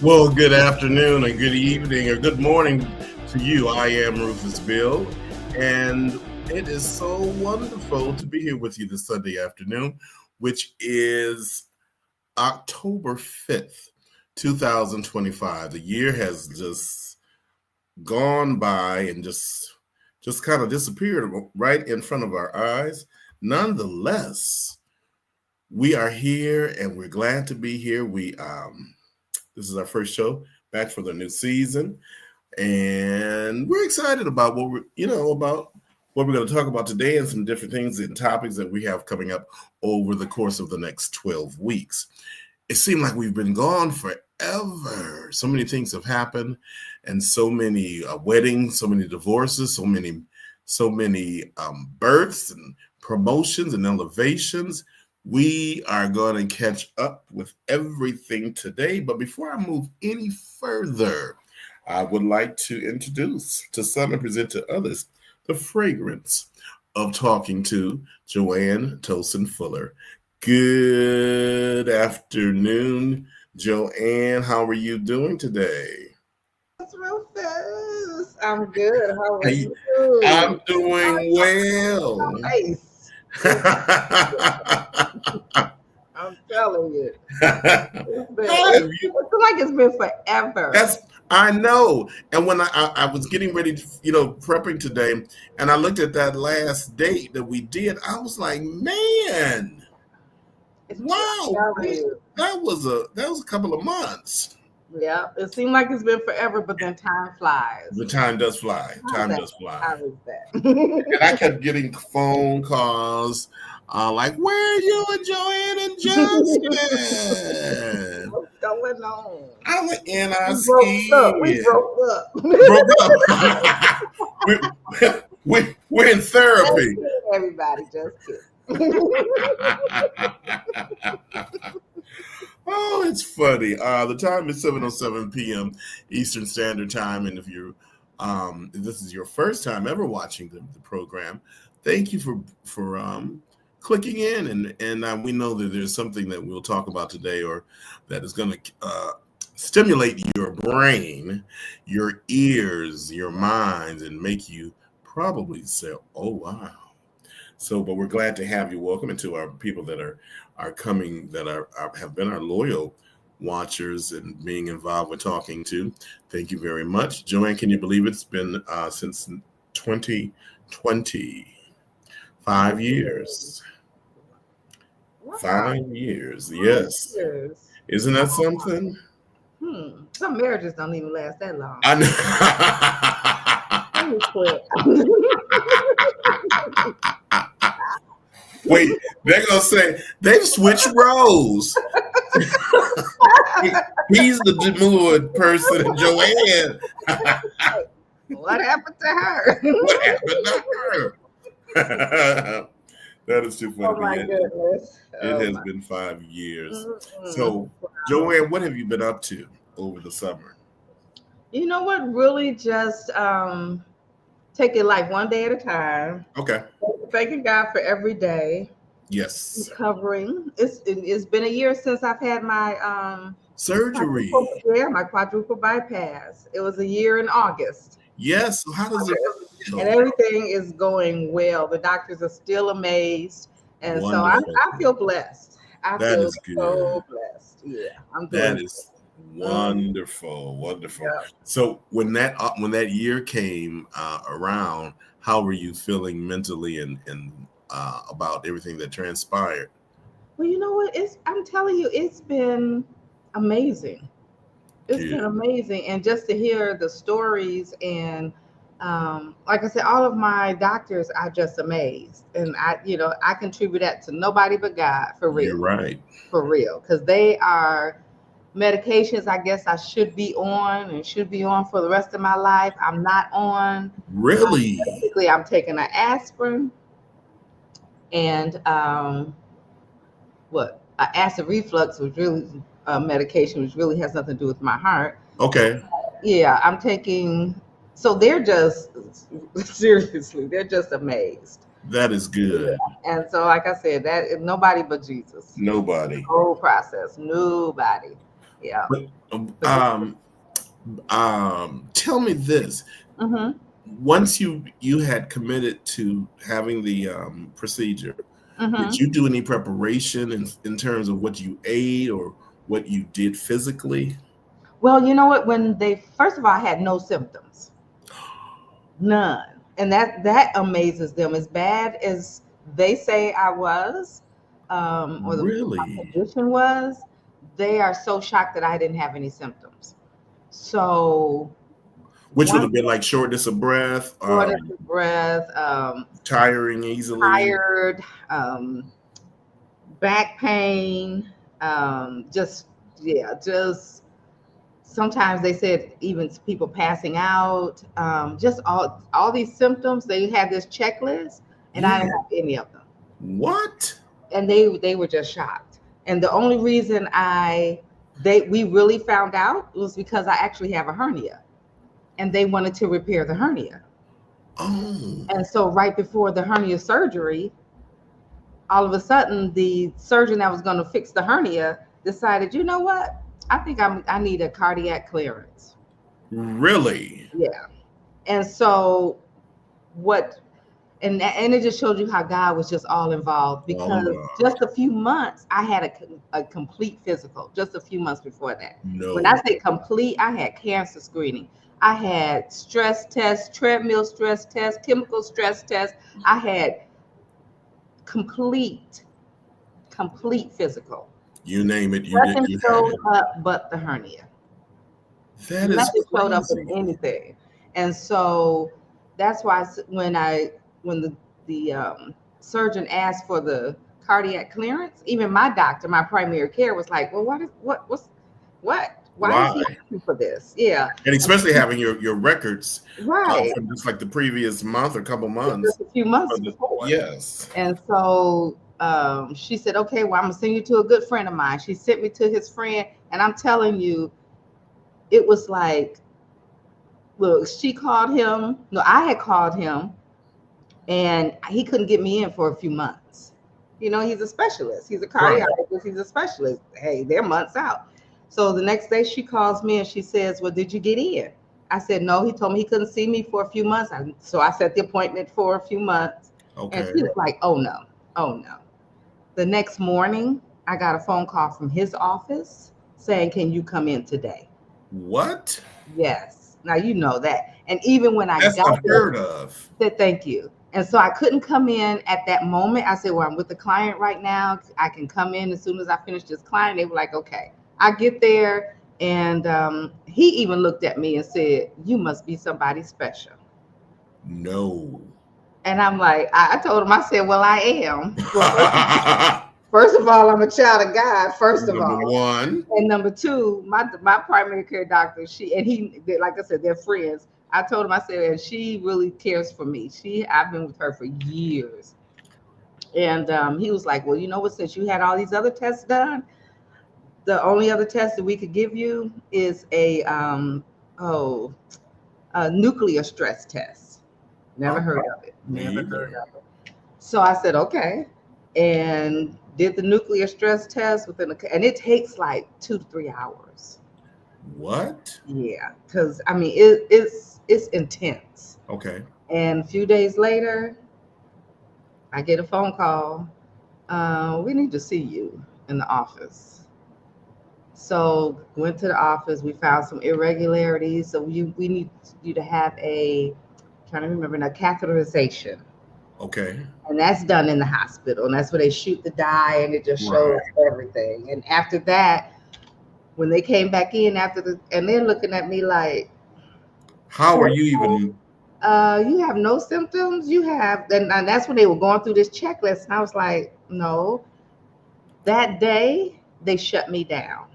Well, good afternoon, or good evening, or good morning to you. I am Rufus Bill, and it is so wonderful to be here with you this Sunday afternoon, which is October 5th, 2025. The year has just gone by and just kind of disappeared right in front of our eyes. Nonetheless, we are here and we're glad to be here. This is our first show back for the new season, and we're excited about what we're going to talk about today and some different things and topics that we have coming up over the course of the next 12 weeks. It seemed like we've been gone forever. So many things have happened, and so many weddings, so many divorces, so many births and promotions and elevations. We are going to catch up with everything today. But before I move any further, I would like to introduce to some and present to others the fragrance of talking to Joanne Tosin Fuller. Good afternoon, Joanne. How are you doing today? Rufus, I'm good. How are Hey, you? I'm doing well. Nice. I'm telling you. Have you? It's like it's been forever. I know. And when I was getting ready to, prepping today, and I looked at that last date that we did, I was like, man, wow, that was a couple of months. Yeah, it seemed like it's been forever, but then time flies. The time does fly. Time does fly. How is that? And I kept getting phone calls like, where are you and Joanne and Justin? What's going on? I went in our We broke up. We're in therapy. Everybody, just kidding. Oh, it's funny. The time is 7:07 p.m. Eastern Standard Time, and if this is your first time ever watching the program, thank you for clicking in, and we know that there's something that we'll talk about today, or that is going to stimulate your brain, your ears, your minds, and make you probably say, "Oh wow!" So, but we're glad to have you. Welcome, and to our people that are coming, that have been our loyal watchers and being involved with talking to. Thank you very much, Joanne. Can you believe it's been since 2020? 5 years. Wow. 5 years. Yes. Isn't that something? Some marriages don't even last that long. I know. Wait, they're gonna say they've switched roles. He's the demure person, and Joanne. What happened to her? What happened to her? That is too funny. Oh my goodness! It has been 5 years. So, Joanne, what have you been up to over the summer? You know what? Really, just take it like one day at a time. Okay. Thanking God for every day. Yes. Recovering. It's been a year since I've had my surgery. My quadruple bypass. It was a year in August. Yes. So how does it feel? And everything is going well. The doctors are still amazed, and wonderful. So I feel blessed. I feel so blessed. Yeah, I'm doing that is wonderful. Yeah. So when that year came around, how were you feeling mentally and about everything that transpired? Well, you know what? I'm telling you, it's been amazing. It's been amazing, and just to hear the stories and like I said, all of my doctors are just amazed, and I contribute that to nobody but God, for real. You're right. For real, because they are medications I guess I should be on and should be on for the rest of my life. I'm not on. Really? Basically, I'm taking an aspirin and acid reflux, which really medication, which really has nothing to do with my heart. Okay. Yeah, I'm taking. So they're just seriously, they're just amazed. That is good. Yeah. And so, like I said, that is nobody but Jesus. Nobody. The whole process, nobody. Yeah. But tell me this: Mm-hmm. once you had committed to having the procedure, did Mm-hmm. you do any preparation in terms of what you ate or what you did physically? Well, you know what? When they first of all, I had no symptoms, none, and that amazes them. As bad as they say I was, or my Really? condition was, they are so shocked that I didn't have any symptoms. So Which would once have been like shortness of breath, shortness of breath, tiring easily. tired, um, back pain, just yeah, just sometimes they said even people passing out, just all these symptoms. They had this checklist, and I Yeah. didn't have any of them, What? and they were just shocked. And the only reason we really found out was because I actually have a hernia, and they wanted to repair the hernia. Oh, And so right before the hernia surgery, all of a sudden the surgeon that was going to fix the hernia decided, you know what? I need a cardiac clearance. really? Yeah. And so what and it just showed you how God was just all involved, All because involved. just a few months I had a complete physical just a few months before that. When I No. say complete, I had cancer screening. I had stress tests, treadmill stress tests, chemical stress tests. I had complete complete physical. You name it, you did. Nothing You had showed it. up but the hernia. That is Nothing showed up in crazy. anything. And so that's why when the surgeon asked for the cardiac clearance, even my doctor, my primary care, was like, "Well, what? Why is he Why? asking for this?" Yeah, And especially having your records right. from just like the previous month or couple months. Just a few months From the, before. yes. And so she said, "Okay, well, I'm gonna send you to a good friend of mine." She sent me to his friend, and I'm telling you, it was like, look, she called him. No, I had called him, and he couldn't get me in for a few months. You know, he's a specialist. He's a Right. cardiologist. He's a specialist. Hey, they're months out. So the next day she calls me and she says, "Well, did you get in?" I said, "No." He told me he couldn't see me for a few months. So I set the appointment for a few months. And Okay. she was like, "Oh, no. Oh, no." The next morning, I got a phone call from his office saying, "Can you come in today?" What? Yes. Now you know that. And even when I That's got there, unheard of. said thank you. And so I couldn't come in at that moment. I said, "Well, I'm with the client right now. I can come in as soon as I finish this client." They were like, "Okay." I get there, and he even looked at me and said, "You must be somebody special." No. And I'm like, I told him, I said, "Well, I am." Well, first of all, I'm a child of God, first of Number all. one. And number two, my primary care doctor, like I said, they're friends. I told him, I said, and she really cares for me. I've been with her for years. And he was like, "Well, you know what? Since you had all these other tests done, the only other test that we could give you is oh, a nuclear stress test." Never heard of it. Me Never heard either. of it. So I said, "Okay," and did the nuclear stress test and it takes like 2 to 3 hours. What? Yeah, because I mean it's intense. Okay. And a few days later, I get a phone call. We need to see you in the office. So went to the office. We found some irregularities. So we need you to have trying to remember now, catheterization, Okay. and that's done in the hospital. And that's where they shoot the dye, and it just Right. shows everything. And after that, when they came back in and they're looking at me like, How are "So you even? you have no symptoms. You have," and that's when they were going through this checklist, and I was like, "No." That day they shut me down.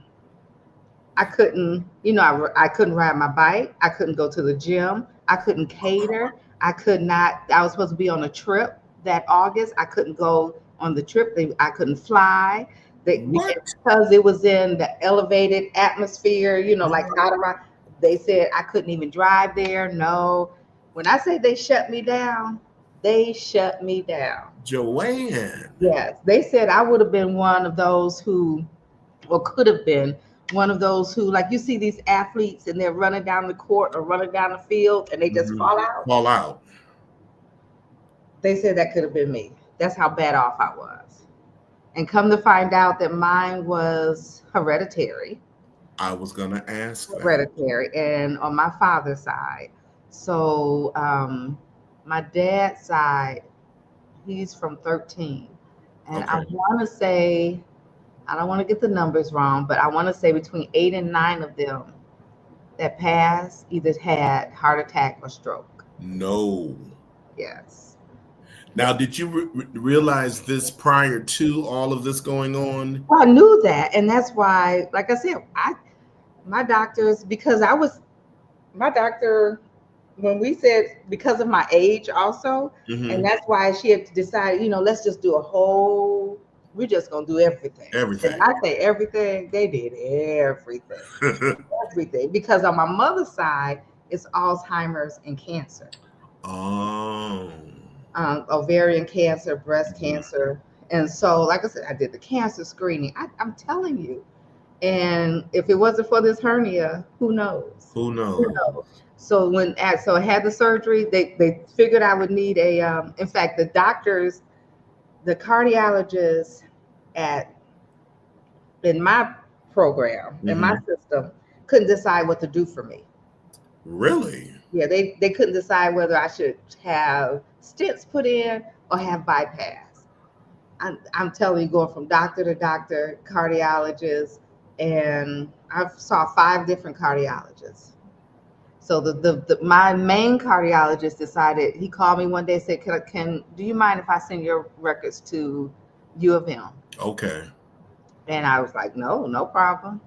I couldn't, I couldn't ride my bike. I couldn't go to the gym. I couldn't cater. I could not. I was supposed to be on a trip that August. I couldn't go on the trip. I couldn't fly. What? Because it was in the elevated atmosphere, like Right. out of my. They said I couldn't even drive there. No. When I say they shut me down, they shut me down. Joanne. Yes, they said I would have been one of those who, or could have been one of those who, like, you see these athletes and they're running down the court or running down the field and they just fall out. Fall out. They said that could have been me. That's how bad off I was. And come to find out that mine was hereditary. I was gonna ask that. Hereditary, and on my father's side. So my dad's side, he's from 13. And Okay. I want to say, I don't want to get the numbers wrong, but I want to say between 8 and 9 of them that passed either had heart attack or stroke. No. Yes. Now, did you realize this prior to all of this going on? Well, I knew that, and that's why, like I said, my doctors, because my doctor, when we said because of my age also, and that's why she had decided, let's just do we're just gonna do everything. Everything. And I say everything, they did everything. Everything. Because on my mother's side, it's Alzheimer's and cancer. Oh. Ovarian cancer, breast cancer. And so, like I said, I did the cancer screening. I'm telling you. And if it wasn't for this hernia, who knows? Who knows? So I had the surgery, they figured I would need in fact, the doctors, the cardiologists in my program, in my system, couldn't decide what to do for me. Really? Yeah, they couldn't decide whether I should have stents put in or have bypass. I'm telling you, going from doctor to doctor, cardiologist, and I saw 5 different cardiologists. So my main cardiologist decided, he called me one day and said, do you mind if I send your records to U of M? Okay. And I was like, no problem.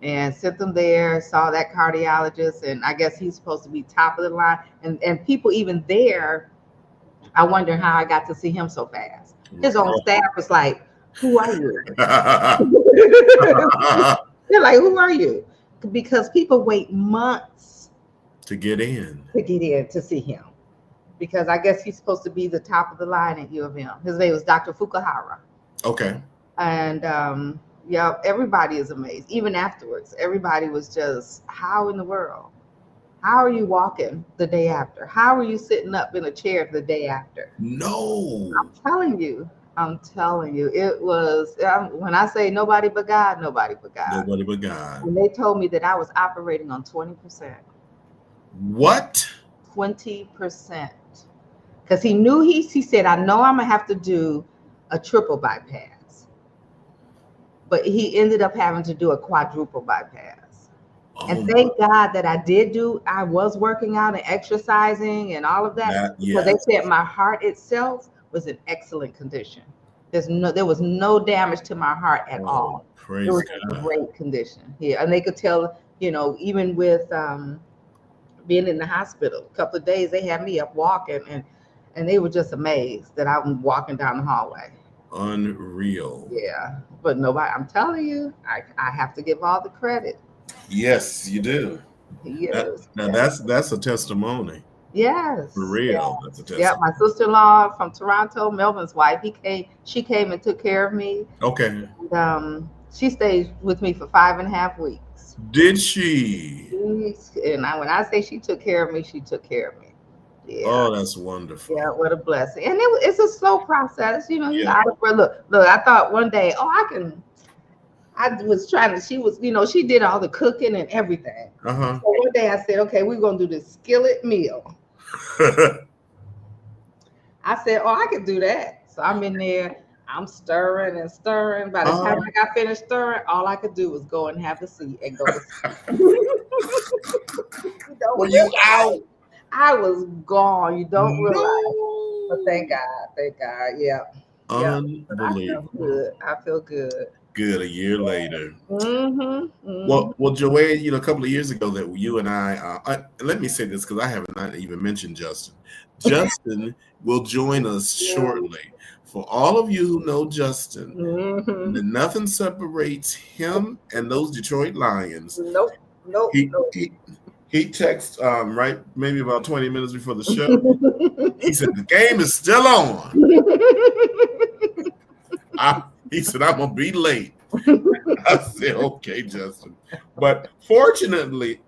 And sent them there, saw that cardiologist, and I guess he's supposed to be top of the line. And people even there, I wonder how I got to see him so fast. His own staff was like, who are you? They're like, who are you? Because people wait months to get in to see him. Because I guess he's supposed to be the top of the line at U of M. His name was Dr. Fukuhara. Okay. And yeah, everybody is amazed. Even afterwards, everybody was just, how in the world? How are you walking the day after? How are you sitting up in a chair the day after? No. I'm telling you, it was, when I say nobody but God, nobody but God. Nobody but God. And they told me that I was operating on 20%. What? 20%. Because he knew, he said, I know I'm going to have to do a triple bypass. But he ended up having to do a quadruple bypass. And thank God that I was working out and exercising and all of that. Because they said my heart itself was in excellent condition. There was no damage to my heart at all. Praise it was God. in great condition. Yeah. And they could tell, even with being in the hospital a couple of days, they had me up walking and they were just amazed that I'm walking down the hallway. Unreal. Yeah. But nobody, I'm telling you, I have to give all the credit. Yes, you do. Yes. Now that's a testimony. Yes. For real. Yeah. That's a testimony. Yeah, my sister-in-law from Toronto, Melvin's wife, she came and took care of me. Okay. And, she stayed with me for 5.5 weeks. Did she? And when I say she took care of me, she took care of me. Yeah. Oh, that's wonderful. Yeah, what a blessing. And it's a slow process, Yeah. Look, I thought one day, she was, she did all the cooking and everything. So one day I said, okay, we're going to do this skillet meal. I said, I can do that. So I'm in there, I'm stirring and stirring. By the time I got finished stirring, all I could do was go and have a seat and go to sleep. Were you out? I was gone. You don't realize. But thank God. Yeah. Unbelievable. I feel good. Good. A year later. Mm-hmm. Well, Joanne, a couple of years ago that you and I let me say this because I have not even mentioned Justin. Justin will join us shortly. For all of you who know Justin, nothing separates him and those Detroit Lions. Nope. He texts right maybe about 20 minutes before the show. He said the game is still on. He said I'm gonna be late. I said Okay, Justin. But fortunately,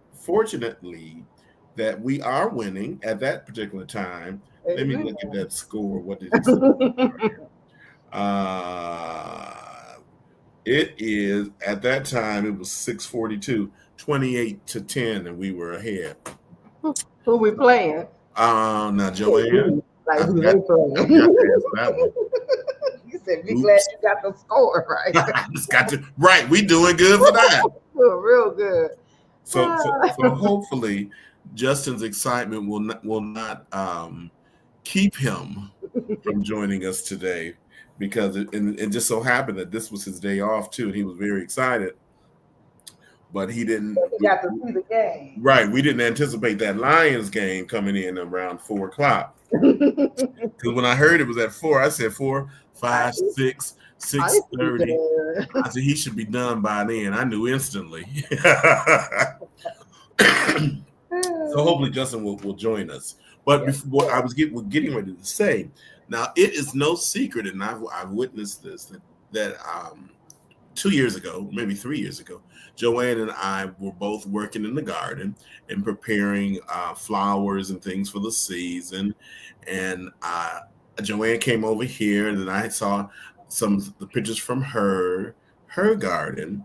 that we are winning at that particular time. Let me look at that score. What did he say? Uh, it is at that time it was 6:42, 28-10, and we were ahead. Who we playing? Now Joanne, Like I've who got they I've playing? got past that one. You said, be glad Oops. you got the score right. I just got to right. We doing good for that. Real good. So hopefully Justin's excitement will not keep him from joining us today, because it just so happened that this was his day off too, and he was very excited. But he didn't. We got to see the game. Right, we didn't anticipate that Lions game coming in around 4 o'clock. Because when I heard it was at 4, I said 4, 5, 6, 6:30. I said he should be done by then. I knew instantly. So hopefully Justin will join us. But before I was getting ready to say, now it is no secret, and I've witnessed this that 2 years ago, maybe 3 years ago, Joanne and I were both working in the garden and preparing flowers and things for the season. And Joanne came over here, and then I saw some of the pictures from her garden.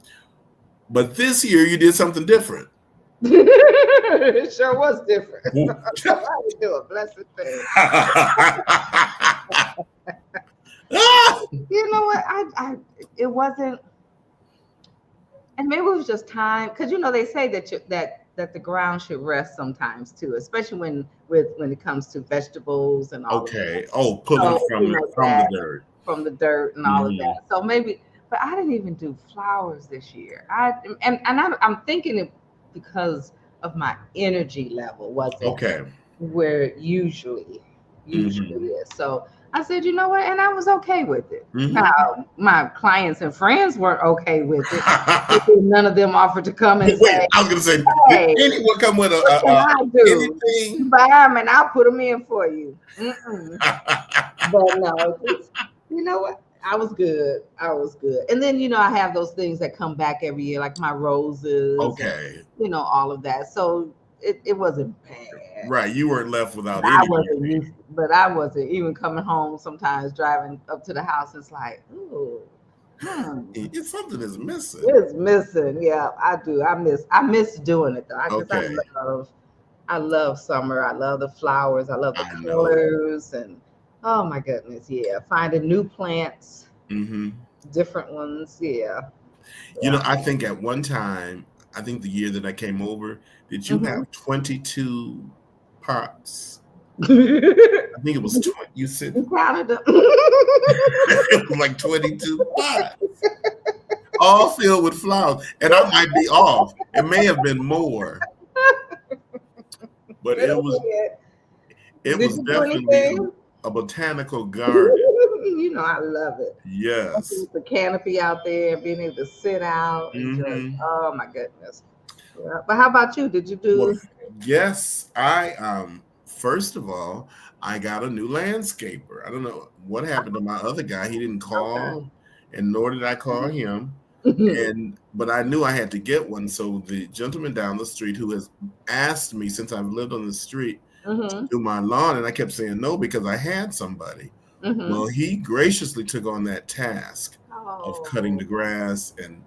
But this year you did something different. It sure was different. I didn't do a blessed thing. You know what? It wasn't, and maybe it was just time, because they say that the ground should rest sometimes too, especially when it comes to vegetables and all. Okay. Pulling from the dirt. From the dirt and all of that. So maybe, but I didn't even do flowers this year. I'm thinking it because of my energy level wasn't where it usually is. So I said, you know what? And I was okay with it. Now, my clients and friends weren't okay with it. None of them offered to come and say, I was going to say, hey, did anyone come with anything? Buy them and I'll put them in for you. But no, you know what? I was good. And then, I have those things that come back every year, like my roses. Okay. And, all of that. So it wasn't bad. Right. You weren't left without anything. But I wasn't even coming home sometimes, driving up to the house. It's like, ooh. Something is missing. It's missing. Yeah, I do. I miss doing it though. I love summer. I love the flowers. I love the colors. And oh my goodness, yeah. Finding new plants, different ones. Yeah. I think at one time, the year that I came over, did you have 22 pots? I think it was 20. You said you counted them. It was like 22 pots, all filled with flowers. And I might be off. It may have been more, but it was definitely a botanical garden. I love it. Yes. The canopy out there, being able to sit out. And oh my goodness. Yeah. But how about you? Did you do? Well, yes, I first of all, I got a new landscaper. I don't know what happened to my other guy. He didn't call, and nor did I call him. But I knew I had to get one. So the gentleman down the street who has asked me since I've lived on the street to do my lawn, and I kept saying no because I had somebody. Well, he graciously took on that task of cutting the grass. And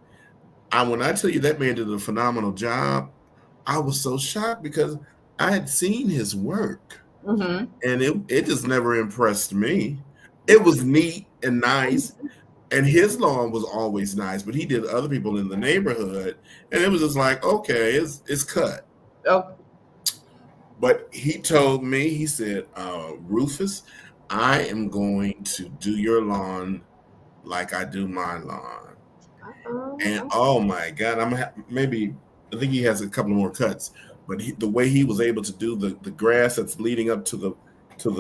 when I tell you that man did a phenomenal job, I was so shocked because I had seen his work, and it just never impressed me. It was neat and nice, and his lawn was always nice, but he did other people in the neighborhood, and it was just like, okay, it's cut. Oh. But he told me, he said, Rufus, I am going to do your lawn like I do my lawn. And oh my God, I think he has a couple more cuts, but the way he was able to do the grass that's leading up to the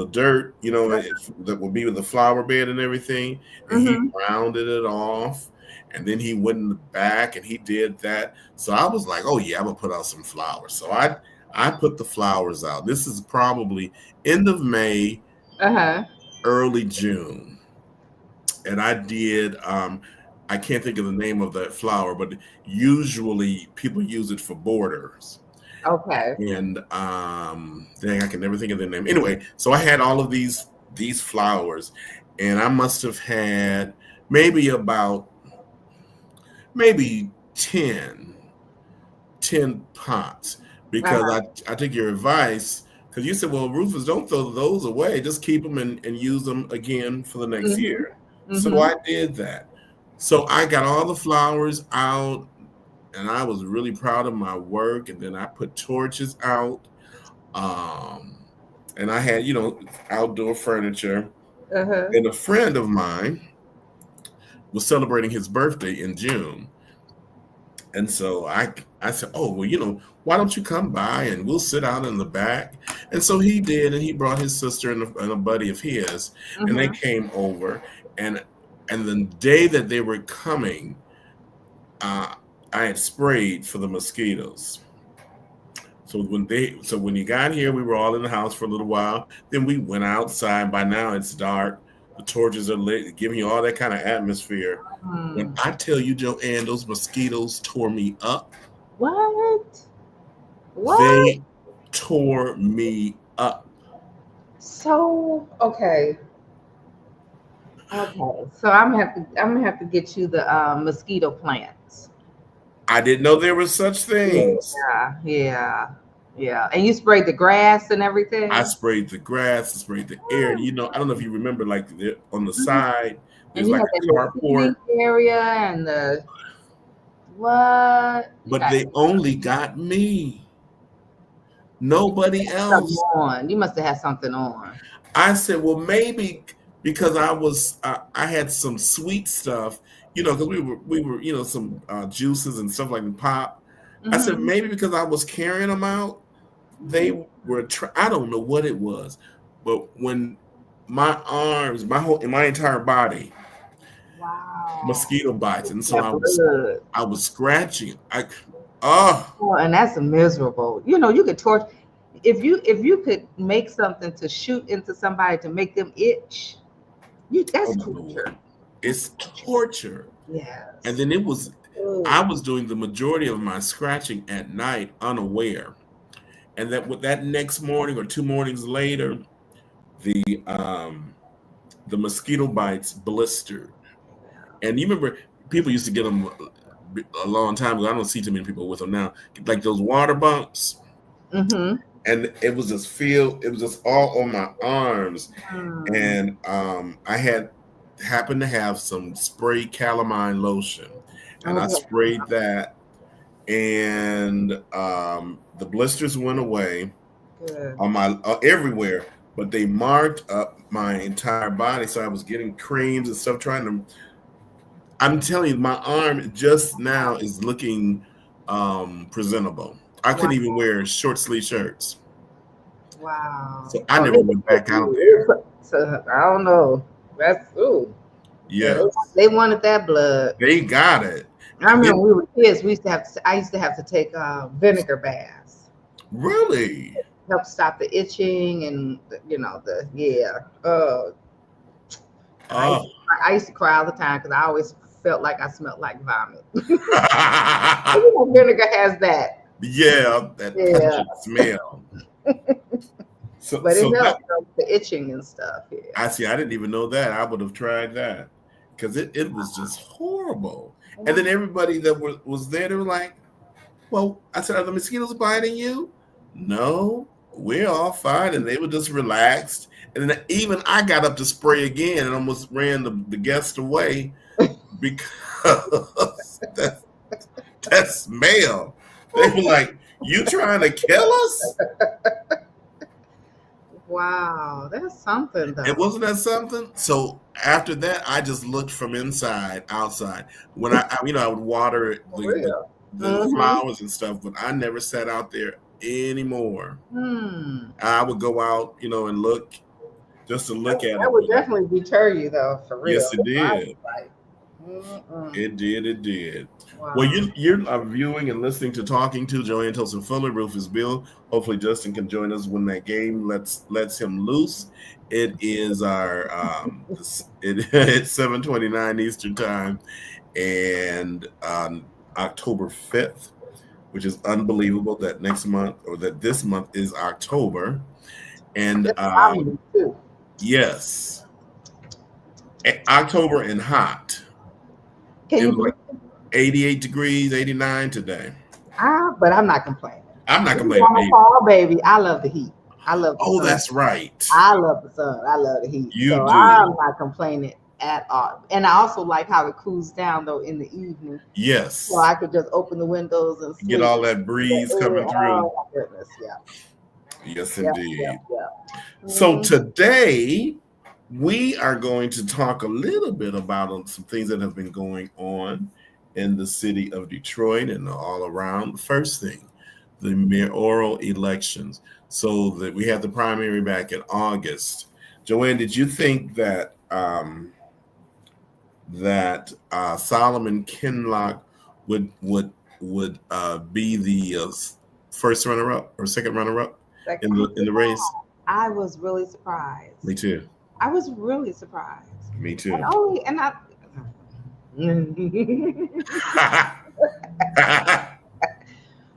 dirt, that will be with the flower bed and everything, and he rounded it off, and then he went in the back and he did that. So I was like, oh yeah, I'm gonna put out some flowers. So I put the flowers out. This is probably end of May, early June, and I I can't think of the name of that flower, but usually people use it for borders. Okay. And dang, I can never think of the name. Anyway, so I had all of these flowers, and I must have had maybe about maybe 10 pots because Uh-huh. I took your advice because you said, well, Rufus, don't throw those away. Just keep them and use them again for the next Mm-hmm. year. So Mm-hmm. I did that. So I got all the flowers out and I was really proud of my work. And then I put torches out. Um, and I had, outdoor furniture. Uh-huh. And a friend of mine was celebrating his birthday in June. And so I said, oh, well, why don't you come by and we'll sit out in the back? And so he did, and he brought his sister and a buddy of his, and they Mm-hmm. came over. And and the day that they were coming, uh, I had sprayed for the mosquitoes. So when you got here, we were all in the house for a little while. Then we went outside. By now it's dark. The torches are lit, giving you all that kind of atmosphere. When Hmm. I tell you, Joanne, those mosquitoes tore me up. What? What? They tore me up. So okay. Okay. So I'm gonna have to get you the mosquito plants. I didn't know there were such things. Yeah, yeah, yeah. And you sprayed the grass and I everything. sprayed the grass, I sprayed the air. I don't know if you remember, like on the Mhm. side, And there's you like had that a little carport, seating area and the what? You but got they only got me. Nobody something else. on. You must have had something on. I said, well, maybe because I had some sweet stuff, because we were, some juices and stuff like the pop. I said Mm-hmm. maybe because I was carrying them out, they were. I don't know what it was, but when my arms, my entire body, Wow. mosquito bites, and so That blood. I was scratching. Oh, Oh, and that's miserable. You know, you could torture if you could make something to shoot into somebody to make them itch. oh That's my Lord, torture. That's it's torture. torture. And Yes. then I Oh. was doing the majority of my scratching at night unaware. And that with that next morning or 2 mornings later, the um the mosquito bites blistered. And you remember people used to get them a long time ago. I don't see too many people with them now. Like those water bumps. Mm-hmm. And it was just all on my arms. Mm. And I had happened to have some spray calamine lotion. And I Okay. sprayed that and the blisters went away Good. on my everywhere, but they marked up my entire body. So I was getting creams and stuff trying to. I'm telling you, my arm just now is looking presentable. I couldn't even Wow. wear short sleeve shirts, Wow. so I Oh, never went back out there. so, I don't know. That's ooh. Yeah, Yes, they wanted that blood. they got it. I And remember then, when we were kids. I used to have to take vinegar baths, really, help stop the itching and the yeah. And oh, I used to cry all the time because I always felt like I smelled like vomit. Vinegar has that. yeah, that Yeah, pungent smell. So, but it so helps that with the itching and stuff. Yeah. I see. I didn't even know that. I would have tried that because it was just horrible. And Wow. then everybody that was there, they were like, "Well," I said, "Are the mosquitoes biting you?" No, we're all fine. And they were just relaxed. And then even I got up to spray again and almost ran the guest away because that smell. They were like, "You trying to kill us?" Wow, that's something It though. wasn't that something. So after that, I just looked from inside, outside. When I would water For real. the Mm-hmm. flowers and stuff, but I never sat out there anymore. Hmm. I would go out, and look just to look at That it. would But definitely deter you though, for real. yes, it I did. was like, mm-mm. It did. It did. Well, Wow. you're viewing and listening to Talking to Joanne Tosin Fuller, Rufus Bill. Hopefully, Justin can join us when that game lets him loose. It is our it's 7:29 Eastern time, and on October 5th, which is unbelievable that next month or that this month is October. And That's phenomenal too. yes, October and hot. Can It you was believe like 88 degrees, 89 today. But I'm not complaining. I'm not complaining. I'm a fall baby. I love the heat. I love the Oh, sun. that's right. I love the sun. I love the heat. You So do. I'm not complaining at all. And I also like how it cools down though in the evening. So Yes. I could just open the windows and Get sleep. all that breeze coming through. Oh my goodness. Yeah. Yes, Yeah. indeed. Yeah. So Mm-hmm. today we are going to talk a little bit about some things that have been going on in the city of Detroit and all around. First thing, the mayoral elections. So that we had the primary back in August. Joanne, did you think that Solomon Kinlock would be the first runner up or second runner up Like, in the race? I was really surprised. Me too. I was really surprised. Me And too. only and I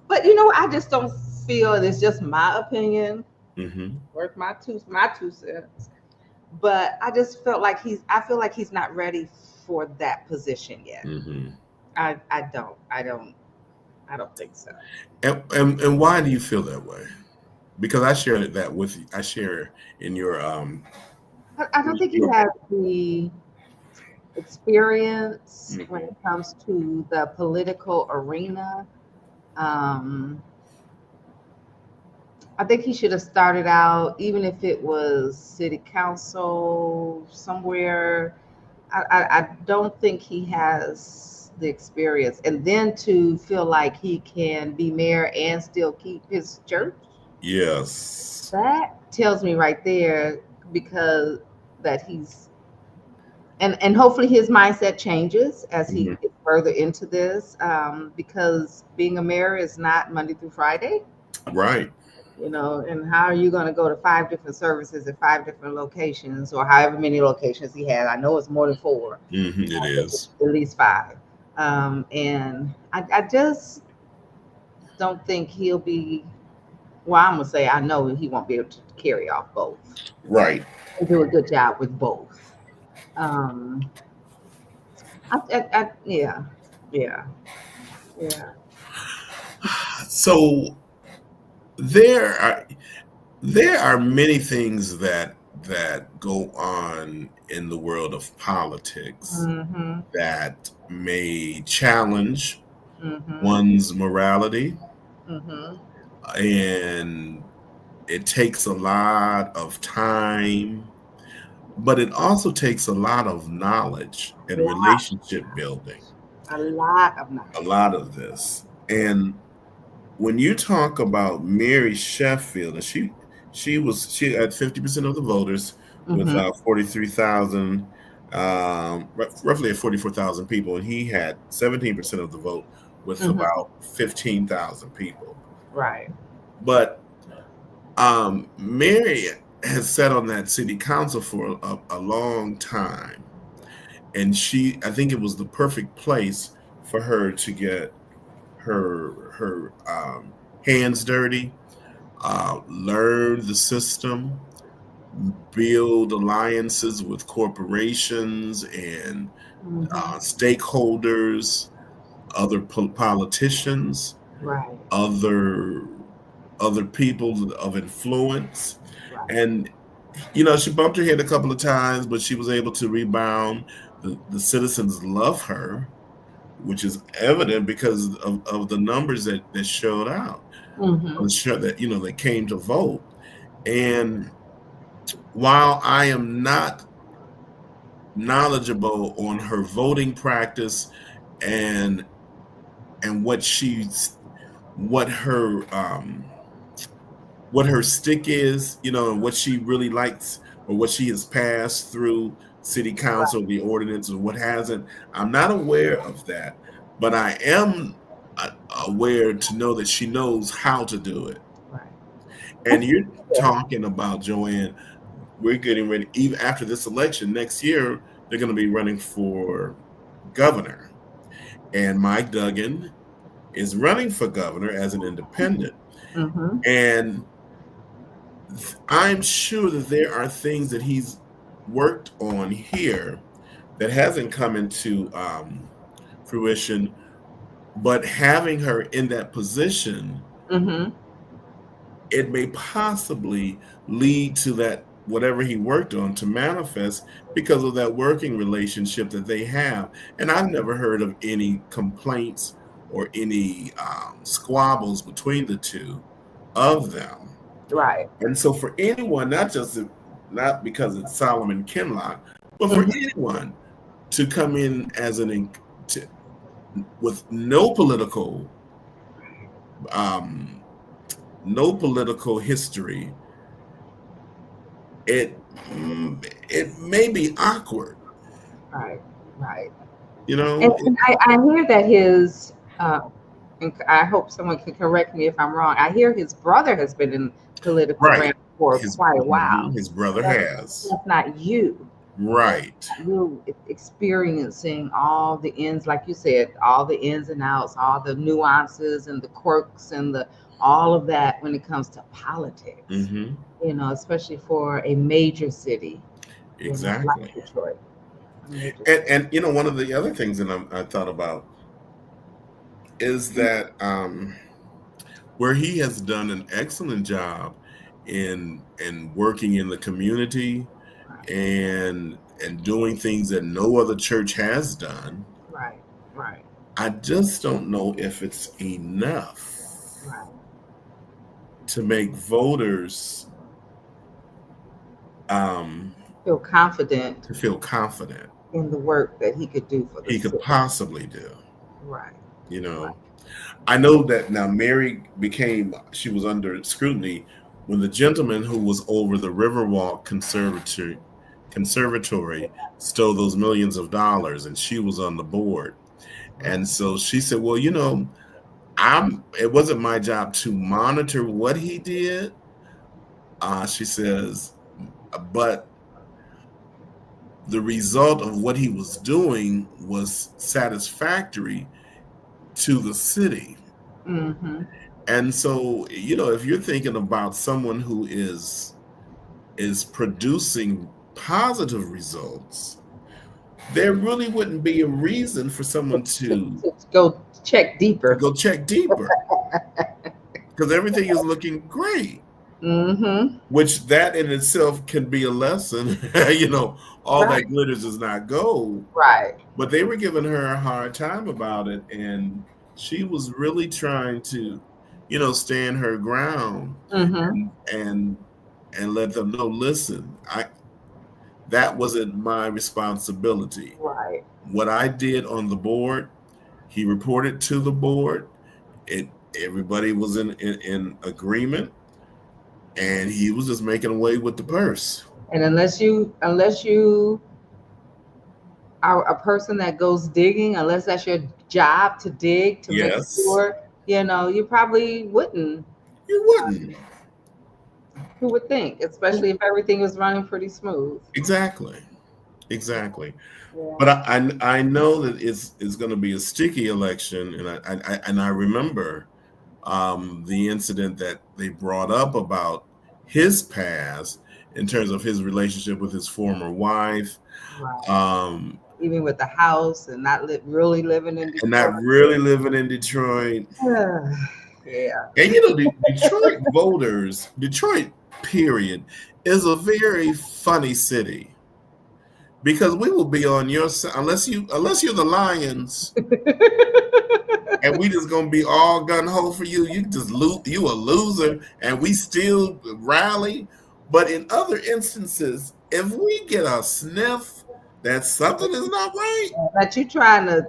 but I just don't feel it's just my opinion. Mm-hmm. Worth my two cents. But I just felt like I feel like he's not ready for that position yet. Mm-hmm. I don't think so. And why do you feel that way? Because I share that with you. I share in I don't think he your has the experience when Mhm. it comes to the political arena. Um, I think he should have started out, even if it was city council somewhere. I don't think he has the experience. And then to feel like he can be mayor and still keep his church, Yes. that tells me right there because that he's and hopefully his mindset changes as he Mhm. gets further into this because being a mayor is not Monday through Friday. Right. And how are you going to go to 5 different services at 5 different locations or however many locations he has? I know it's more than four. It I think it's is. at least five. And I just don't think he'll be, well, I'm going to say I know he won't be able to carry off both Right. and do a good job with both. Um, yeah, yeah, yeah. So there are there are many things that go on in the world of politics Mm-hmm, that may challenge mm-hmm, one's morality, mm-hmm. and it takes a lot of time, but it also takes a lot of knowledge and Lot, relationship building. a lot of A knowledge. lot of this. And when you talk about Mary Sheffield, and she had 50% of the voters with Mm-hmm, 43,000, roughly at 44,000 people, and he had 17% of the vote with mm-hmm. about 15,000 people. Right. But Mary has sat on that city council for a long time, and I think it was the perfect place for her to get her hands dirty, learn the system, build alliances with corporations and Mm-hmm. stakeholders, other politicians, Right. other people of influence, Right. and she bumped her head a couple of times, but she was able to rebound. The citizens love her, which is evident because of the numbers that showed out, Mm-hmm. that that came to vote. And while I am not knowledgeable on her voting practice and what what her what her stick is, and what she really likes or what she has passed through city Right. council, the ordinance, or what hasn't. I'm not aware of that, but I am aware to know that she knows how to do it. Right. And you're Yeah. talking about, Joanne, we're getting ready, even after this election next year, they're going to be running for governor. and Mike Duggan is running for governor as an independent. Mm-hmm. And I'm sure that there are things that he's worked on here that hasn't come into fruition, but having her in that position, Mm-hmm. it may possibly lead to that whatever he worked on to manifest because of that working relationship that they have. And I've never heard of any complaints or any squabbles between the two of them. Right. And so for anyone, not because it's Solomon Kinlock, but for Mm-hmm. anyone to come in as to, with um, no political history, it it may be awkward, Right. Right. you And, know. and I hear that and I hope someone can correct me if I'm wrong. I hear his brother has been in political Right. realm for quite a while. His brother That's, has. that's not you. Right. You experiencing all the ins, like you said, all the ins and outs, all the nuances and the quirks and the all of that when it comes to politics. Mm-hmm. Especially for a major city, like Exactly. Detroit. A major And one of the other things that I thought about is that where he has done an excellent job in working in the community and doing things that no other church has done. Right, right, I just don't know if it's enough right. to make voters Feel confident to feel confident in the work that he could do for the he could city. possibly do. Right, right. I know that now Mary she was under scrutiny when the gentleman who was over the Riverwalk Conservatory stole those millions of dollars, and she was on the board. And so she said, well, it wasn't my job to monitor what he did. She says, but the result of what he was doing was satisfactory to the city. Mm-hmm. And so, if you're thinking about someone who is producing positive results, there really wouldn't be a reason for someone to go check deeper. Because everything is looking great. Mm-hmm. Which that in itself can be a lesson. All Right. that glitters is not gold. Right. But they were giving her a hard time about it, and she was really trying to, stand her ground Mm-hmm. and let them know, listen, that wasn't my responsibility. Right. What I did on the board, he reported to the board. Everybody was in agreement, and he was just making away with the purse. And unless you are a person that goes digging, unless that's your job to dig to make sure, you probably wouldn't. You wouldn't. Who would think, especially if everything was running pretty smooth? Exactly. Yeah. But I know that it's going to be a sticky election, and I remember the incident that they brought up about his past in terms of his relationship with his former wife. Right. Even with the house and not really living in Detroit. And not really living in Detroit. Yeah. And Detroit, period, is a very funny city. Because we will be on your side unless you're the Lions, and we just gonna be all gun ho for you. You just you a loser, and we still rally. But in other instances, if we get a sniff that something is not right, that you trying to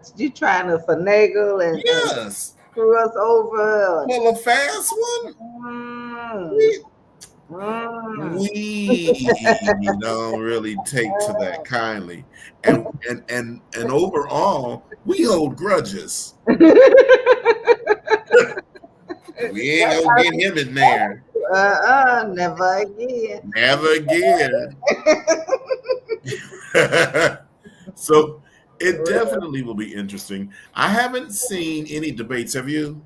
finagle and yes, screw us over. Well, a fast one. We don't really take to that kindly, and overall, we hold grudges. We ain't gonna get him in there. Never again. Never again. So It definitely will be interesting. I haven't seen any debates. Have you?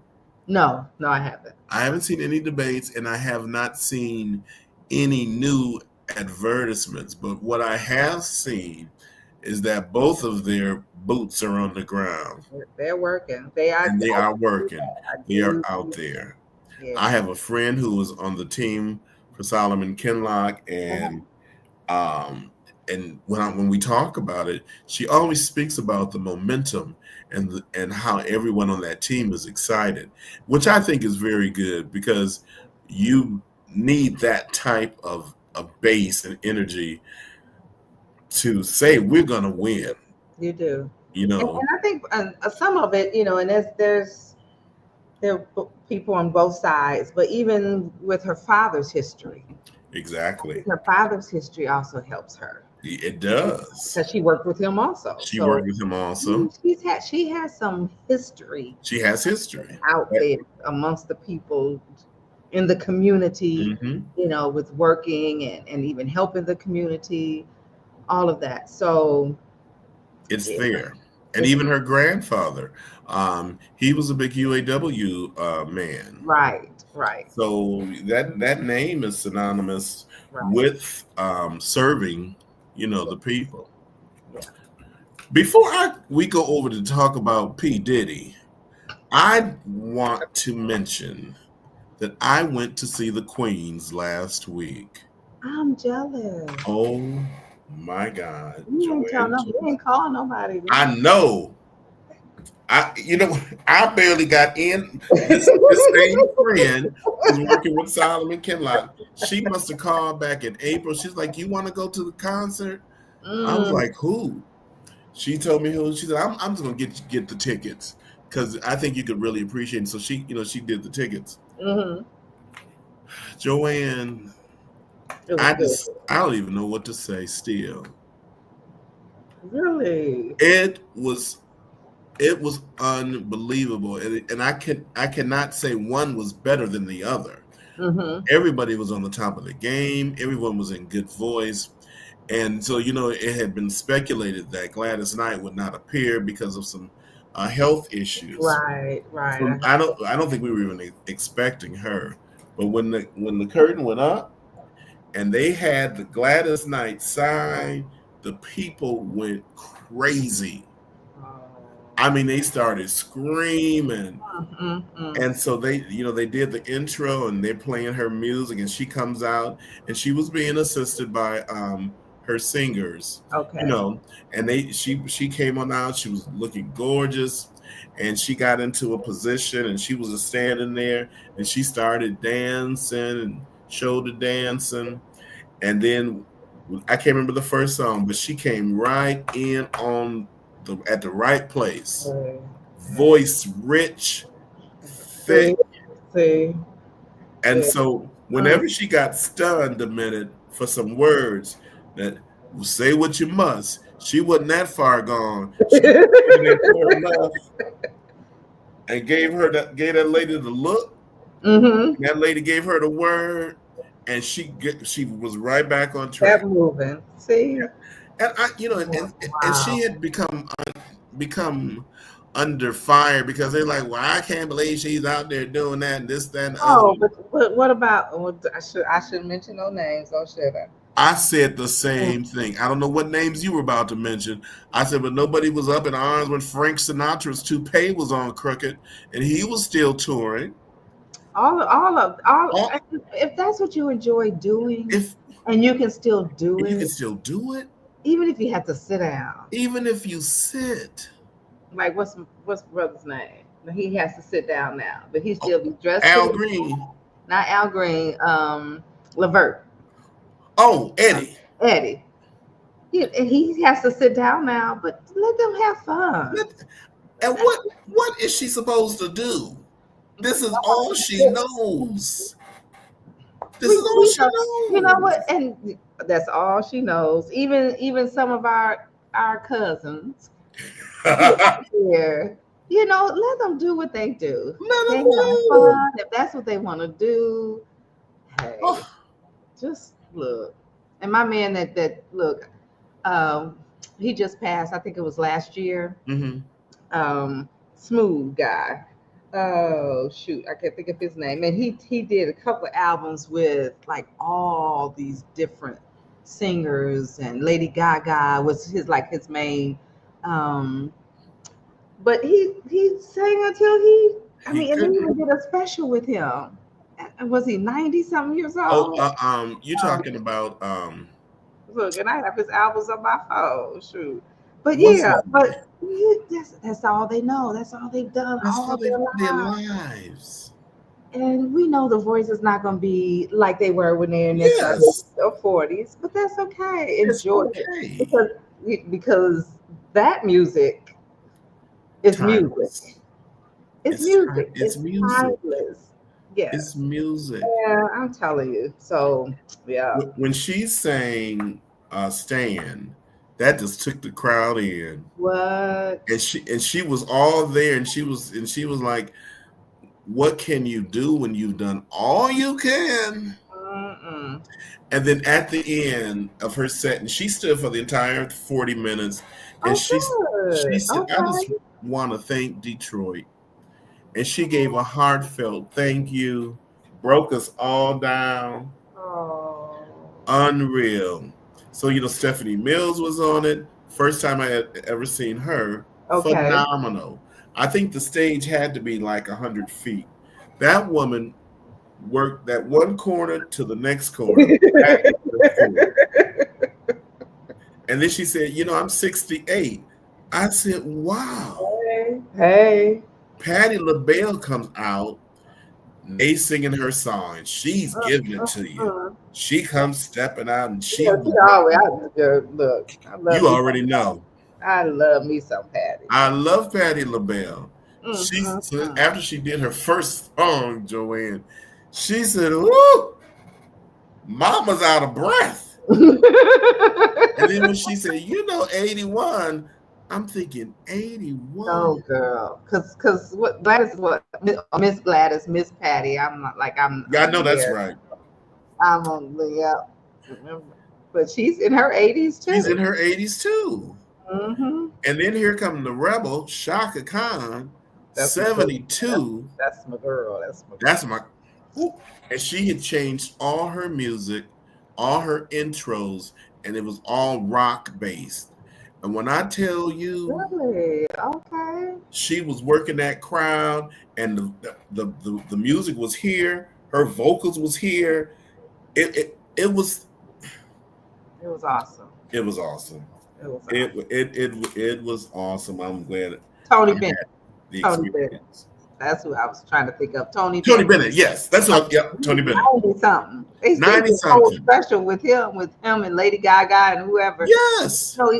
No, no, I haven't. I haven't seen any debates, and I have not seen any new advertisements. But what I have seen is that both of their boots are on the ground They're working. They are. and they I are do working. that. I They are do. out there. Yeah. I have a friend who was on the team for Solomon Kinlock, um, and when we talk about it, she always speaks about the momentum and how everyone on that team is excited, which I think is very good because you need that type of base and energy to say we're gonna win. You do. You And know I think some of it, and there are people on both sides, but even with her father's history, exactly. her father's history also helps her It does. because she worked with him also. She So worked with him also. she has some history She has history. out there amongst the people in the community, Hmm. with working and even helping the community, all of that. So It's it, there. And it's even her grandfather, he was a big UAW man. right, right, So that name is synonymous right. with serving, the people. Yeah. Before we go over to talk about P. Diddy, I want to mention that I went to see the Queens last week. I'm jealous. Oh my God, You ain't tell Joanne no, you told. ain't call nobody. I know. I barely got in. This same friend who's working with Solomon Kinlock, she must have called back in April. She's like, "You want to go to the concert?" I was Mm, like, "Who?" She told me who. She said, "I'm just gonna get the tickets because I think you could really appreciate it." So she did the tickets. hmm. Joanne, It was good. I don't even know what to say. Still, Really? it was it was unbelievable, and I cannot say one was better than the other. Mm-hmm. Everybody was on the top of the game. Everyone was in good voice. And so, it had been speculated that Gladys Knight would not appear because of some health issues. Right, right. So I don't think we were even expecting her. But when the curtain went up and they had the Gladys Knight sign, the people went crazy. I mean, they started screaming. Mm-mm. And so they did the intro and they're playing her music and she comes out and she was being assisted by her singers, Okay. and she came on out. She was looking gorgeous and she got into a position and she was just standing there and she started dancing and shoulder dancing. And then I can't remember the first song, but she came right in on at the right place. Okay. Voice rich, See, thick. see, And see. so Mm. whenever she got stunned a minute for some words that say what you must, she wasn't that far gone. She stood there far enough and gave that lady the look. Mm-hmm. And that lady gave her the word, and she was right back on Kept track. moving. See? And and Wow. she had become under fire because they're like, well, I can't believe she's out there doing that and this, that, and the other. Oh, but what about? Well, I should mention no names, or should I? I said the Mm. same thing. I don't know what names you were about to mention. I said, but nobody was up in arms when Frank Sinatra's toupee was on crooked and he was still touring. All. All, If that's what you enjoy doing, if and you can still do and you can it, still do it, even if you have to sit down. even if you sit. Like what's brother's name? He has to sit down now, but he Oh, still be dressed to Al the Green. not Al Green, Levert, Oh, um, Eddie. Eddie. He has to sit down now, but let them have fun. And what is she supposed to do? This is all she knows. This is all We she know, you know knows. what, and that's all she knows. Even some of our cousins who are here, let them do what they do. Let They him have do. fun. If that's what they want to do, hey, Oh, just look. And my man that look, um, He just passed. I think it was last year. Mm-hmm. Smooth guy. Oh shoot, I can't think of his name. And he did a couple of albums with like all these different singers, and Lady Gaga was his main. Um, but he sang until he. I He mean, and they couldn't. even did a special with him. Was he 90 something years Oh, old? you Um, talking about Look, and I have his albums on my phone. Shoot, but what's yeah, his name? but that's all they know. That's all they've done That's how all their their lives. lives. And we know the voice is not going to be like they were when they're in their 30s Yes, or 40s, but that's okay. it's Enjoy it okay. because that music is music. Timeless. It's music. It's It's music. timeless. Yes. It's music. Yeah, I'm telling you. So, yeah. When she sang "Stan," that just took the crowd in, What? and she was all there, and she was like, "What can you do when you've done all you can?" Mm-mm. And then at the end of her set, and she stood for the entire 40 minutes, and Oh, she good. said, "I just Okay. want to thank Detroit," and she gave a heartfelt thank you, broke us all down. Oh. Unreal. So, Stephanie Mills was on it. First time I had ever seen her. Okay. Phenomenal. I think the stage had to be like 100 feet. That woman worked that one corner to the next corner, back and forth. And then she said, I'm 68. I said, wow. Hey. Hey. Patti LaBelle comes out, they singing her song, and she's giving it to you. Uh-uh. She comes stepping out, and Yeah, she always. Look. I love you me already some. know. I love me some Patty. I love Patti LaBelle. So Mm-hmm. after she did her first song, Joanne, she said, "Woo, Mama's out of breath." And then when she said, 81, I'm thinking 81. Oh, girl, cause what Gladys is what Miss Gladys, Miss Patty. I'm not like Yeah, I know I'm that's there. right. I'm on the yeah. But she's in her 80s She's in too. her 80s too. Mm-hmm. And then here comes the rebel, Shaka Khan, That's my girl. 72. That's my girl. That's my That's girl. my, ooh. And she had changed all her music, all her intros, and it was all rock based. And when I tell you, Really? Okay. she was working that crowd, and the music was here, her vocals was here. It was It was awesome. it was awesome. It was It awesome. it was awesome. I'm glad I Tony Bennett. had the Tony Bennett. experience. That's who I was trying to think of. Tony Tony Bennett. Bennett, yes, that's what. Yep, Tony Bennett, 90 something. They 90 did a whole something. special with him and Lady Gaga and whoever. Yes, So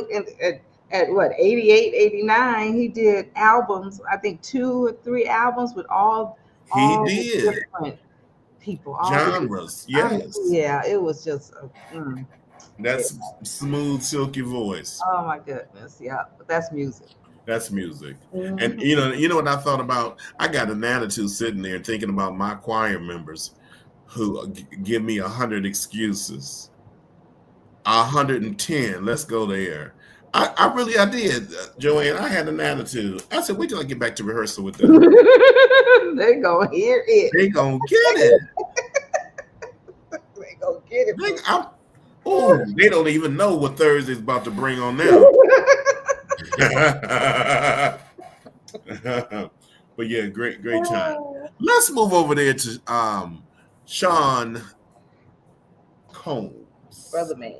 at what 88, 89, he did albums. I think 2 or 3 albums with he all the did. different people. All the different. Genres, I mean, yes. yeah, it was just. Yeah. That's smooth, silky voice. Oh my goodness, yeah. But that's music. That's music. And Mhm. you know what I thought about? I got an attitude sitting there thinking about my choir members who give me 100 excuses. 110. Let's go there. I did, Joanne. I had an attitude. I said, wait till I get back to rehearsal with them. They gonna hear it. They gonna get it. They gonna get it. They don't even know what Thursday's about to bring on them. But yeah, great time. Let's move over there to Sean Combs. Brother man.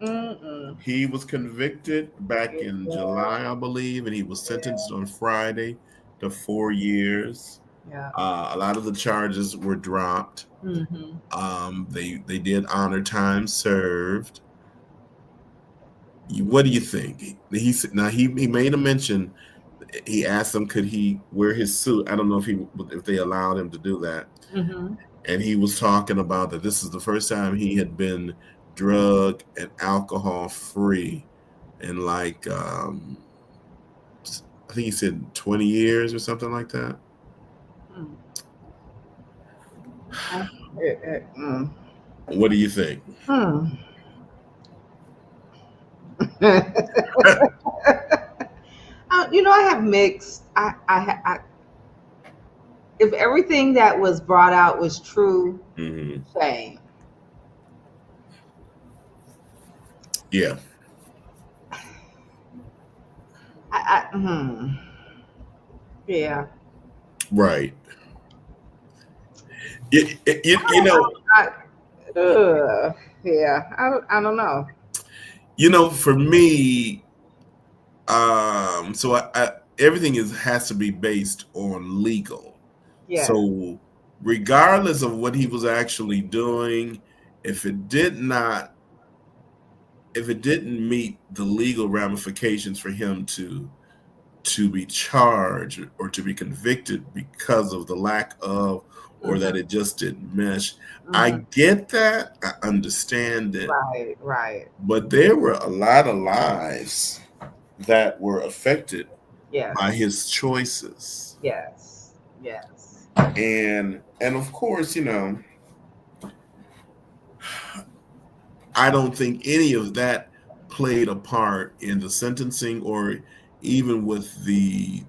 Mm-mm. He was convicted back in July, I believe, and he was sentenced on Friday to 4 years. Yeah. A lot of the charges were dropped. Mm-hmm. They did honor time served. What do you think? He said, now he made a mention. He asked him, could he wear his suit? I don't know if they allowed him to do that. Mm-hmm. And he was talking about that this is the first time he had been drug and alcohol free in like I think he said 20 years or something like that. Mm. What do you think? I have mixed. If everything that was brought out was true, Hmm. shame. Yeah, Yeah. right. You know, I, yeah. I don't know. for me, everything has to be based on legal. Yeah. So regardless of what he was actually doing, if it did not, if it didn't meet the legal ramifications for him to be charged or to be convicted because of the lack of, or that Hmm. it just didn't mesh. I Hmm. get that. I understand it. Right. Right. But there were a lot of lives that were affected by Yes. his choices. Yes. Yes. And of course, I don't think any of that played a part in the sentencing or even with the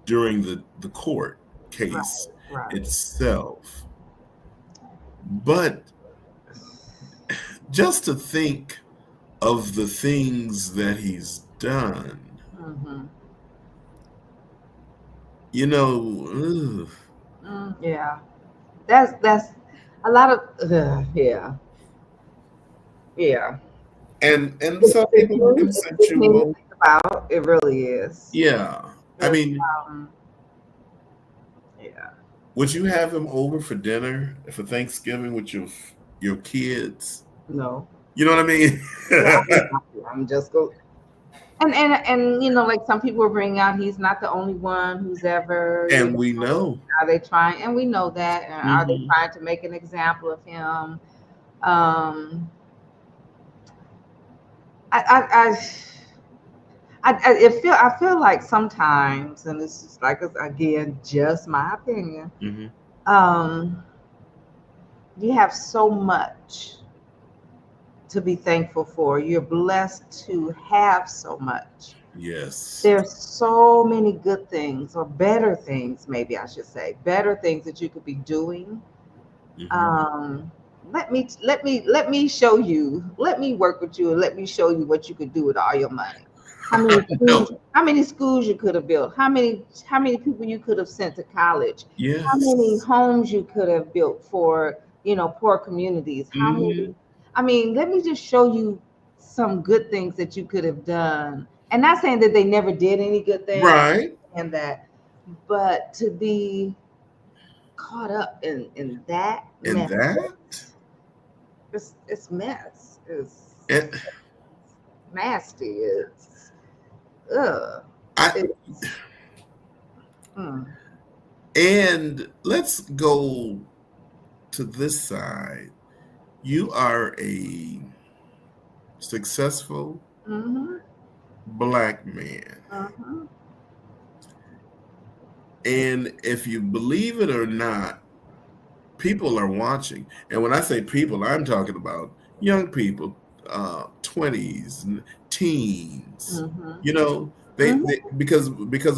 during the court case Right. Right. itself. But just to think of the things that he's done, Hmm. you know, ugh. Yeah. That's a lot of yeah. Yeah. And some people were It's sickening to consensual. think about. It really is. Yeah. I It's mean, yeah. would you have him over for dinner for Thanksgiving with your kids? No. You know what I mean? Yeah, I'm just go and like some people are bringing out he's not the only one who's ever, And we know. are they trying, and we know that, and are they Hmm. trying to make an example of him? Um I I feel like sometimes, and this is like, again, just my opinion, Hmm. um you have so much to be thankful for. You're blessed to have so much. Yes. There's so many good things, or better things, maybe I should say, better things that you could be doing. Hmm. Um, let me show you. Let me work with you, and let me show you what you could do with all your money. How many schools? No. How many schools you could have built? How many people you could have sent to college? How many Yes. homes you could have built for poor communities? How many? Hmm. I mean, let me just show you some good things that you could have done. And not saying that they never did any good things, Right. and that, but to be caught up in that And mess, that, it's mess. It's and nasty. It's ugh. I It's mm, and let's go to this side. You are a successful mm-hmm, black man. mm-hmm. And if you believe it or not, people are watching. And when I say people, I'm talking about young people, 20s and teens. Mm-hmm. You know, Mm-hmm. they because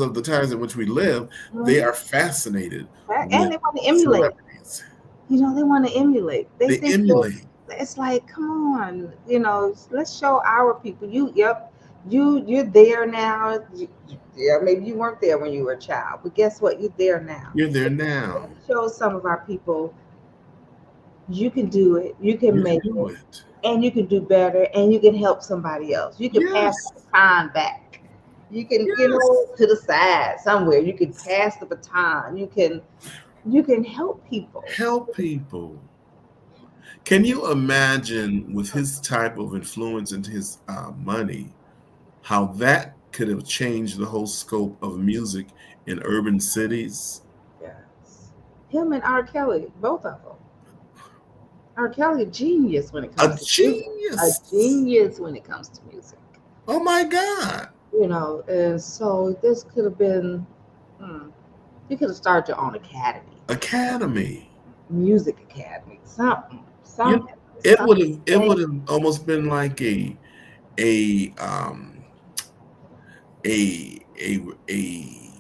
of the times in which we live, they Mm-hmm. are fascinated And with they want to emulate. celebrities. They want to emulate. They They think that emulate. it's like, come on, let's show our people. Yep, you're there now. Yeah, maybe you weren't there when you were a child, but guess what? You're there now. You're there now. Let's show some of our people you can do it. You can You can make do it, it. and you can do better, and you can help somebody else. You can pass Yes. the baton back. You can, Yes. to the side somewhere. You can pass the baton. You can help people. Help people. Can you imagine with his type of influence and his money, how that could have changed the whole scope of music in urban cities? Yes. Him and R. Kelly, both of them. R. Kelly, a genius when it A comes to music. A genius. genius when it comes to music. Oh my God. And so this could have been, hmm, you could have started your own academy, Academy. music academy, something, You something. it would have almost been like a a a a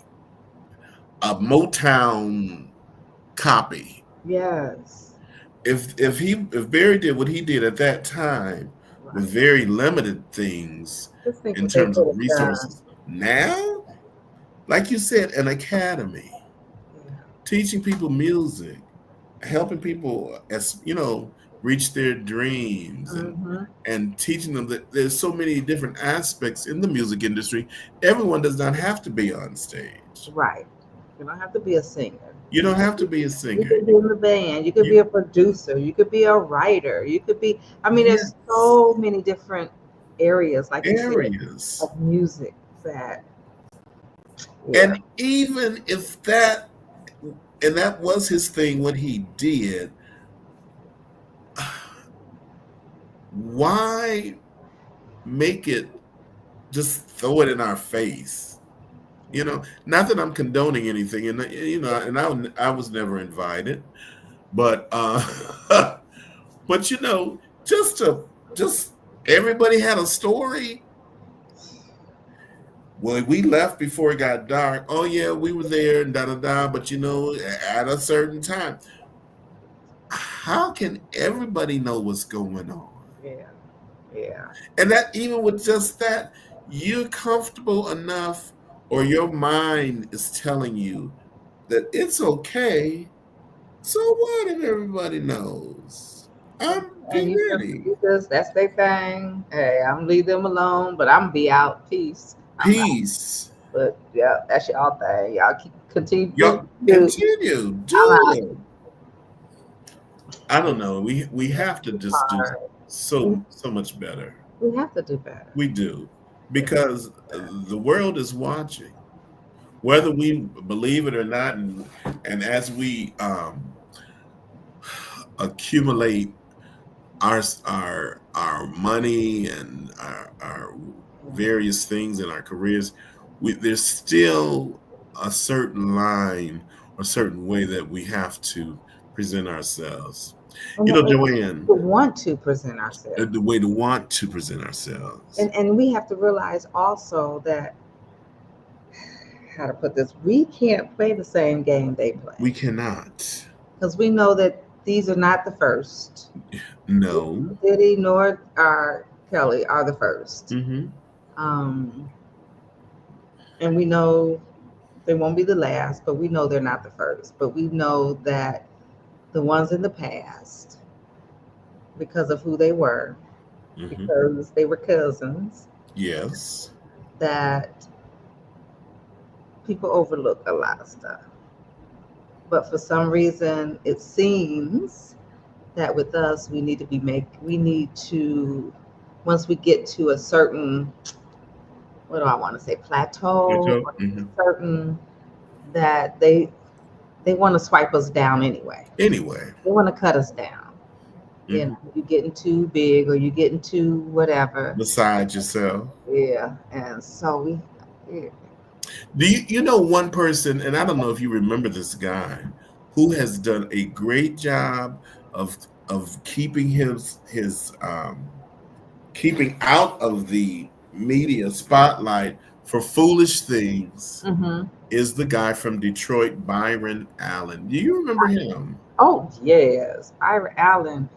a Motown copy. Yes. If Barry did what he did at that time with Right. very limited things Just think in what they terms of could have done. resources, now, like you said, an academy Yeah. teaching people music, helping people as reach their dreams, Hmm. and teaching them that there's so many different aspects in the music industry. Everyone does not have to be on stage. Right. You don't have to be a singer. You don't have to be a You singer. could be in the band. You could be You a producer. You could be a writer. You could be, I mean, there's yes, so many different areas, like you said, areas. of music that, yeah. And even if that was his thing, what he did, why make it just throw it in our face? Not that I'm condoning anything, and I was never invited, but but just everybody had a story. Well, we left before it got dark. Oh yeah, we were there and da da da. But at a certain time, how can everybody know what's going on? Yeah. Yeah. And that even with just that, you're comfortable enough, or your mind is telling you that it's okay. So what if everybody knows? I'm And you just, ready. that's their thing. Hey, I'm leave them alone, but I'm be out. Peace. I'm out. Peace. But yeah, that's y'all thing. Y'all keep continue to do what Y'all you do. continue. I'm Do out. it. I don't know. We have to just do Hard. so much better. We have to do better. We do. Because the world is watching. Whether we believe it or not, and as we accumulate our money and our various things in our careers, there's still a certain line or certain way that we have to present ourselves. And Joanne, we want to present ourselves. the way to want to present ourselves. And we have to realize also that, how to put this, we can't play the same game they play We cannot. because we know that these are not the first. No. Diddy nor Kelly are the first. Mm-hmm. Um, and we know they won't be the last, but we know they're not the first. But we know that the ones in the past, because of who they were, Mm-hmm. because they were cousins, Yes. that people overlook a lot of stuff. But for some reason, it seems that with us, we need to, once we get to a certain, what do I want to say, plateau, or Mm-hmm. certain, that they want to swipe us down anyway. Anyway. They want to cut us down. Mm-hmm. You're getting too big, or you're getting too whatever. Beside yourself. Yeah, and so yeah. Do you know one person, and I don't know if you remember this guy, who has done a great job of keeping his keeping out of the media spotlight for foolish things, Mm-hmm. is the guy from Detroit, Byron Allen. Do you remember him? Oh yes, Ira Allen.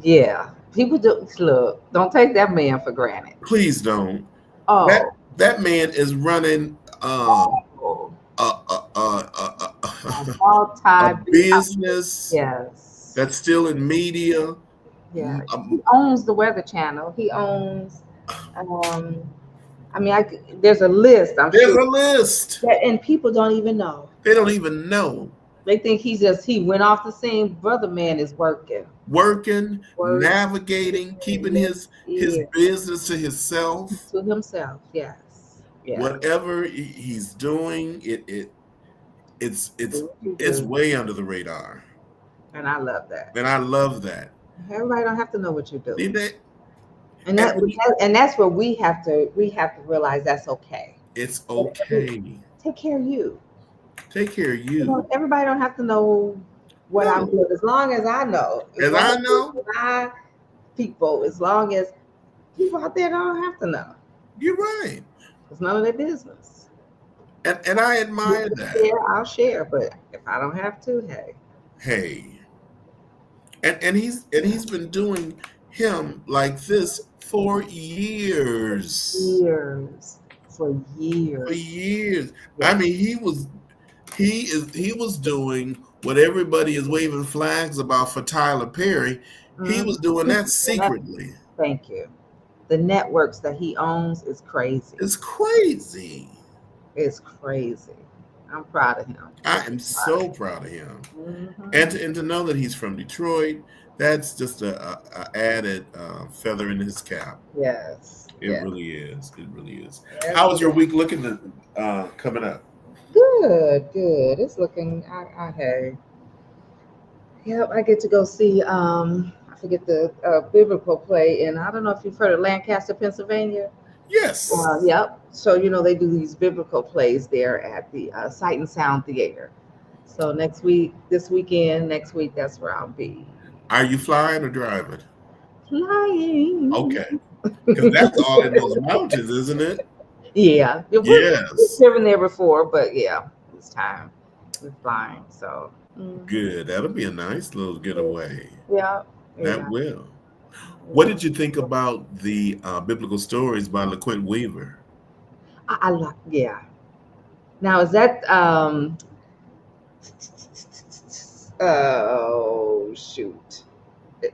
Yeah, people do look. Don't take that man for granted. Please don't. That Oh, that man is running oh, a, a, a, a multi. business Yes, that's still in media. yeah. He Um, owns the Weather Channel. He owns. Um, I mean, there's a list. I'm there's sure, a list. and people don't even know. They don't even know. They think he went off the scene. Brother man is working. Working, Work. navigating, keeping his Yeah. business to himself. To himself. Yes. Yeah. Whatever he's doing, it's Do what you it's do. way under the radar, And I love that. and I love that. Everybody don't have to know what you're doing. Did they- And that's where we have to realize that's okay. It's okay. Take care of you. Take care of you. Everybody don't have to know what I'm No. doing. As long as I know, as As long I as know, it's my people, as long as people out there don't have to know, you're right. it's none of their business. And I admire that. Yeah, I'll share, but if I don't have to, hey, Hey. And he's been doing him like this for years. years, for For years. years. I Yeah. mean, he was doing what everybody is waving flags about for Tyler Perry. He Mhm. was doing that And that, secretly. thank you. The networks that he owns is crazy. It's crazy. It's crazy. I'm proud of him. I Super am proud of so proud of him. him. And to know that he's from Detroit, that's just a added feather in his cap. Yes. It Yeah. really is. It really is. Yes, How is it your is. week looking coming up? Good, good. It's looking. Hey. Yep, I get to go see. I forget the biblical play, and I don't know if you've heard of Lancaster, Pennsylvania. Yes. Yep. So they do these biblical plays there at the Sight and Sound Theater. So next week, this weekend, next week, that's where I'll be. Are you flying or driving? Flying. Okay. Because that's all in those mountains, isn't it? Yeah, we've Yes. driven there before, but yeah, it's time. We're flying. So. Good. That'll be a nice little getaway. Yeah, That yeah, will. What yeah. did you think about the biblical stories by LaQuint Weaver? I like. Yeah. Now is that oh shoot.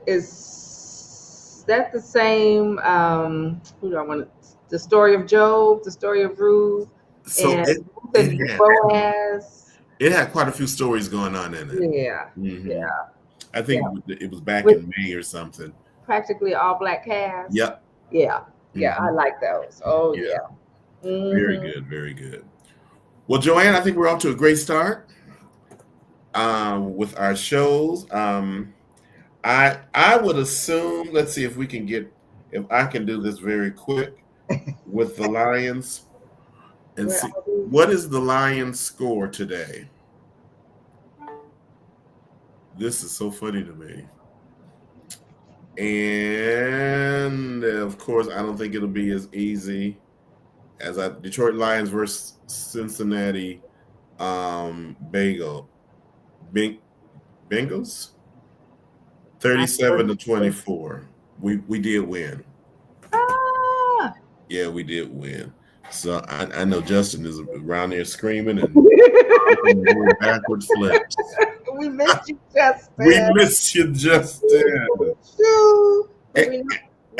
Is that the same who do I want to, the story of Job, the story of Ruth So and it Ruth it and had Boaz? it had quite a few stories going on in it. Yeah, Hmm. yeah, I yeah. think it was back With in May or something. practically all black cast. Yep. Yeah, yeah, I Hmm. like those. Oh Yeah. yeah. Very Hmm. good. Very good. Well, Joanne, I think we're off to a great start with our shows. I would assume. Let's see if we can get if I can do this very quick with the Lions and Where see are we? what is the Lions score today. This is so funny to me. And of course, I don't think it'll be as easy as Detroit Lions versus Cincinnati Beng, Bengals I 37 to heard- 24. We did win. Ah. Yeah, we did win. So I know Justin is around there screaming and doing backward flips. We missed you, We Justin. missed you, Justin. Shoot. But And, we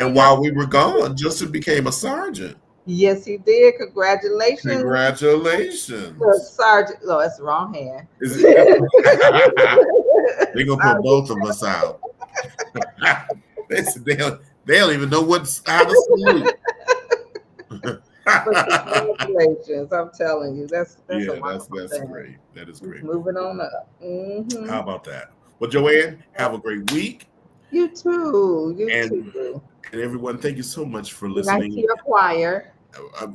and know. while we were gone, Justin became a sergeant. Yes, he did. Congratulations, Congratulations. Sergeant. Oh, that's the wrong hand. Is it? They're gonna put Sergeant. both of us out. They don't even know how to salute. But congratulations. I'm telling you, that's a Yeah, wonderful that's thing. great. That is He's great. moving on up. Hmm. How about that? Well, Joanne, have a great week. You too. You And too. everyone, thank you so much for Be nice to listening. your choir.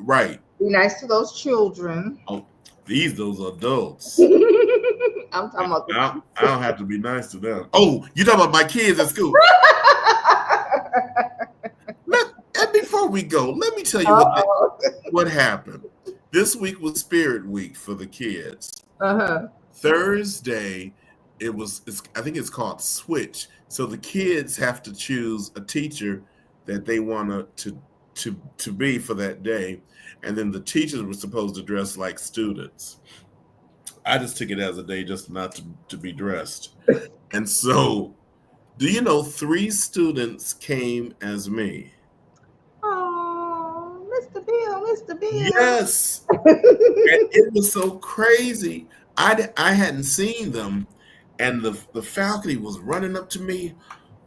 Right. Be nice to those children. Oh, those adults. I'm talking about I don't have to be nice to them. Oh, you talking about my kids at school? And before we go, let me tell you what happened. This week was Spirit Week for the kids. Uh-huh. Thursday, I think it's called Switch. So the kids have to choose a teacher that they want to be for that day, and then the teachers were supposed to dress like students. I just took it as a day just not to be dressed. And so, do you know 3 students came as me? Oh, Mr. Bill, Mr. Bill. Yes. And it was so crazy. I hadn't seen them, and the faculty was running up to me,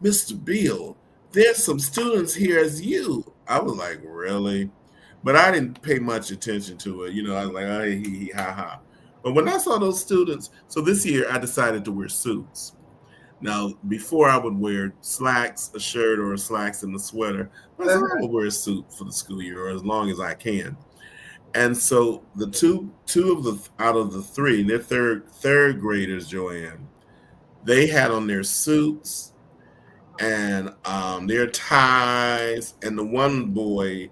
Mr. Bill, there's some students here as you. I was like, really? But I didn't pay much attention to it. I was like, oh, he, ha, ha. But when I saw those students, so this year I decided to wear suits. Now, before I would wear slacks, a shirt, or slacks and a sweater. But I said, I would wear a suit for the school year, or as long as I can. And so two of the out of the 3, they're third graders, Joanne. they had on their suits and their ties, and the one boy,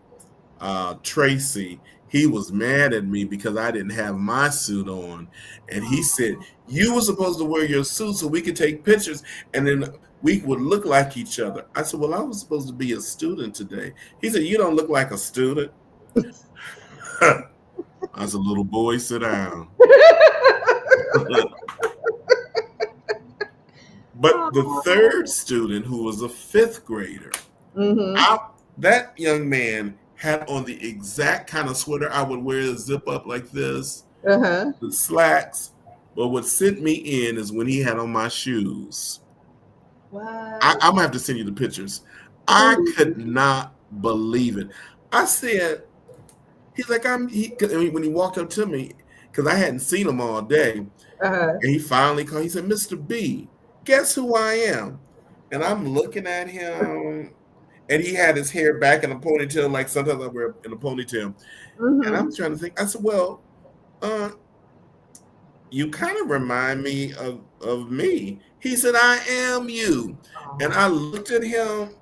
Tracy, he was mad at me because I didn't have my suit on, and he said you were supposed to wear your suit so we could take pictures, and then we would look like each other. I said, well, I was supposed to be a student today. He said, you don't look like a student. I was a little boy, sit down. But the third student, who was a fifth grader, that young man had on the exact kind of sweater I would wear, zip up like this, the slacks. But what sent me in is when he had on my shoes. Wow. I'm going to have to send you the pictures. I could not believe it. I said, he's like, when he walked up to me, because I hadn't seen him all day, and he finally called, he said, Mr. B, guess who I am? And I'm looking at him, and he had his hair back in a ponytail, like sometimes I wear in a ponytail. And I'm trying to think. I said, well, you kind of remind me of me. He said, I am you. And I looked at him.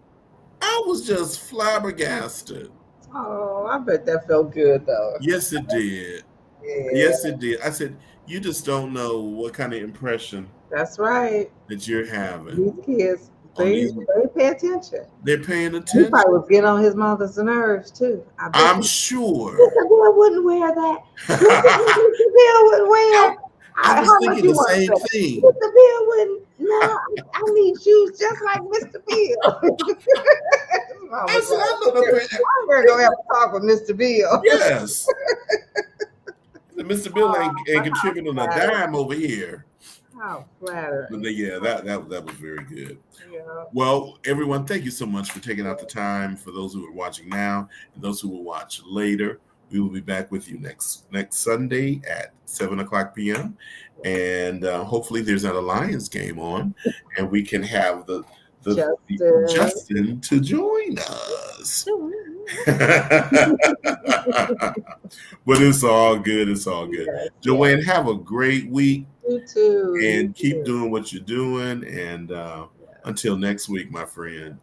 I was just flabbergasted. Oh, I bet that felt good, though. Yes, it did. Yeah. Yes, it did. I said, you just don't know what kind of impression. That's right. That you're having. These kids, they pay attention. They're paying attention. He probably was getting on his mother's nerves, too. I'm sure. Mr. Bill wouldn't wear that. Mr. Bill wouldn't wear I was thinking the same thing. Mr. Bill wouldn't. No, I need shoes just like Mr. Bill. I said, I'm going to have to talk with Mr. Bill. Yes. Mr. Bill ain't contributing a dime over here. How flattering. But yeah, that was very good. Yeah. Well, everyone, thank you so much for taking out the time. For those who are watching now and those who will watch later, we will be back with you next Sunday at 7:00 p.m. And hopefully there's not a Lions game on, and we can have the Justin to join us. But it's all good. It's all good. Yes, Joanne, have a great week. You too. And keep doing what you're doing. And until next week, my friend.